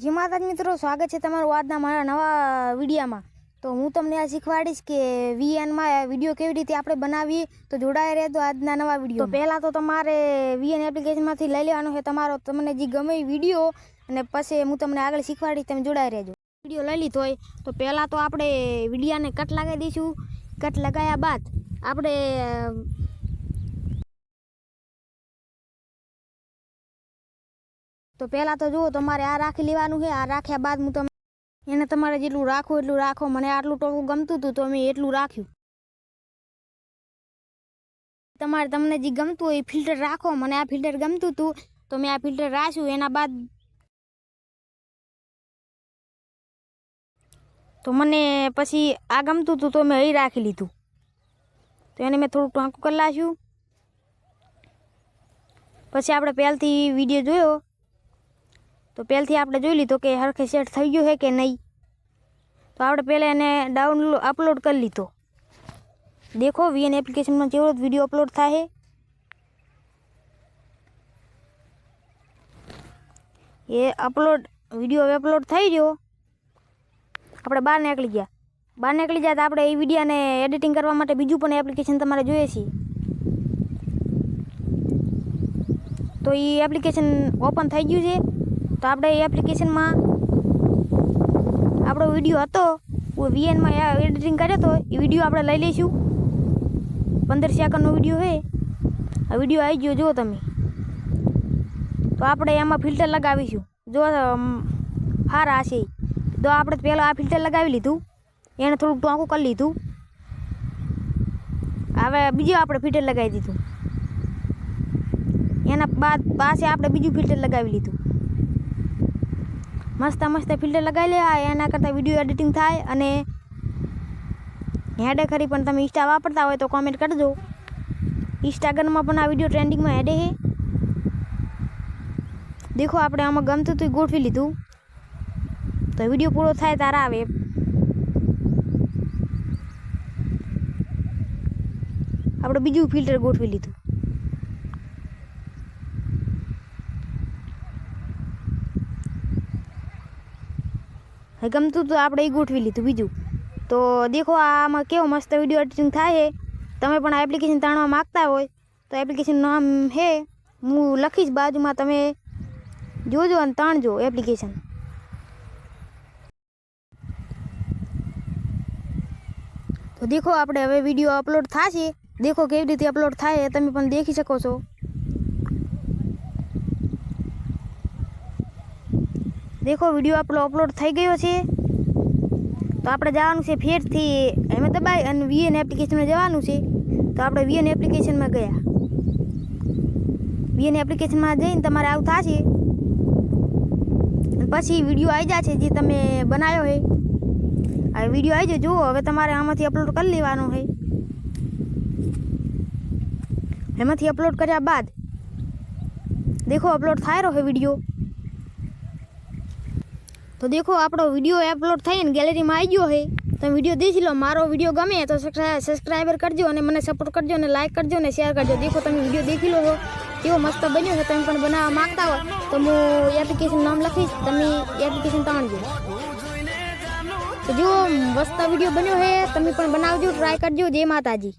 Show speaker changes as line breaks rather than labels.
જી માતાજી મિત્રો, સ્વાગત છે તમારું આજના મારા નવા વિડીયોમાં। તો હું તમને આ શીખવાડીશ કે વીએનમાં વિડીયો કેવી રીતે આપણે બનાવીએ। તો જોડાઈ રહેજો આજના નવા વિડીયો। તો પહેલાં તો તમારે વીએન એપ્લિકેશનમાંથી લઈ લેવાનો છે તમારો તમને જે ગમે વિડીયો, અને પછી હું તમને આગળ શીખવાડીશ, તમે જોડાઈ રહેજો। વિડીયો લઈ લીધો હોય તો પહેલાં તો આપણે વિડીયોને કટ લગાવી દઈશું। કટ લગાવ્યા બાદ આપણે तो पहला तो जो तमारे आ राखी लेवानुं है। आ राख्या बाद हूँ तम एने तमारे जेटलुं राखो एटलुं राखो। मने आटलुं टोळुं गमतुं हतुं तो अमे एटलुं राख्युं। तमारे तमने जे गमतुं होय फिल्टर राखो। मने आ फिल्टर गमतुं हतुं तो मैं आ फिल्टर राख्युं। एना बाद तो मने पछी आ गमतुं हतुं तो मैं અહીં રાખી લીધું। तो એને મેં થોડું ટાંકું કરી નાખ્યું। પછી આપણે પહેલથી વિડીયો જોયો तो पहले आपणे जोई लीधो कि हरखे सेट थई गयो है कि नहीं। तो आपणे पहले एने डाउनलोड अपलोड कर लीधो। देखो वीएन एप्लिकेशन में जेवो विडियो अपलोड थाय। ये अपलोड विडियो अपलोड थई गयो। आपणे बहार निकली गया। बहार निकली जाए तो आपणे ए विडियो ने एडिटिंग करवा माटे बीजું पण एप्लिकेशन तमारे जोईए छे। तो ये एप्लिकेशन ओपन थई गयुं छे। तो आपणे एप्लिकेशन में आपणो विडियो हतो वो वीएन में एडिटिंग कर्यो तो ए विडियो आपणे लई लईशुं। 15 सेकंडनो विडियो है। आ विडियो आई गयो जो तमे। तो आपणे एमां फिल्टर लगावीशुं। जो हारा छे तो आपणे पहेला आ फिल्टर लगावी लीधुं। एने थोडुं टोंकું કરી લીધું। હવે બીજું આપણે ફિલ્ટર લગાવી દીધું। એના બાદ પાછે આપણે બીજું ફિલ્ટર લગાવી લીધું। मस्त मस्त फिल्टर लगाई ले। एना करता विडियो एडिटिंग थाय। अने हेडे खरी पण तमे इंस्टा वापरता होय तो कमेंट करजो। इंस्टाग्राम में पण आ विडियो ट्रेंडिंग में हेडे है। देखो आपणे आमां गमतुं तो गोठवी लीधुं। तो विडियो पूरो थाय त्यारे आवे। आपणे बीजुं फिल्टर गोठवी लीधुं। गमतुं तो आपणे ई गोठवी लीधुं बीजुं। तो देखो आमां केवो मस्त विडियो एडिटिंग थाय है। तमे पण आ एप्लिकेशन ताणवा मांगता होय तो एप्लिकेशन नाम है हूँ लखीश बाजुमां, तमे जोजो अने ताणजो एप्लिकेशन। तो देखो आपणे हवे विडियो अपलोड थशे। देखो केवी रीते अपलोड थाय तमे पण देखी शको छो। देखो विडियो आपणो अपलोड थई गयो छे। तो आपणे जवानुं छे फेरथी एमे दबाई अने वीएन एप्लिकेशन में जवानुं छे। तो आपणे वीएन एप्लिकेशन में गया। वीएन एप्लिकेशन में जईने तमारे आवुं थशे। पछी विडियो आई जाशे जे तमे बनाव्यो है। आ विडियो आई गयो। जुओ हवे तमारे आमांथी अपलोड कर लेवानो है। एमांथी अपलोड कर्या बाद देखो अपलोड थाय रह्यो है विडियो। तो देखो आपणो विडियो अपलोड थईने गैलरी में आई गयो है। तमे विडियो देखी लो। मारो विडियो गमे तो सब्सक्राइबर करजो अने मने सपोर्ट करजो अने लाइक करजो अने शेयर करजो। देखो तमे विडियो देखी लो हो केवो मस्त बन्यो है। तमे पण बनाववा मांगता हो तो हूँ एप्लिकेशन नाम लखीश, तमे एप्लिकेशन ताणजो। तो जो मस्त विडियो बन्यो है तमे पण बनावजो, ट्राय करजो। जय माताजी।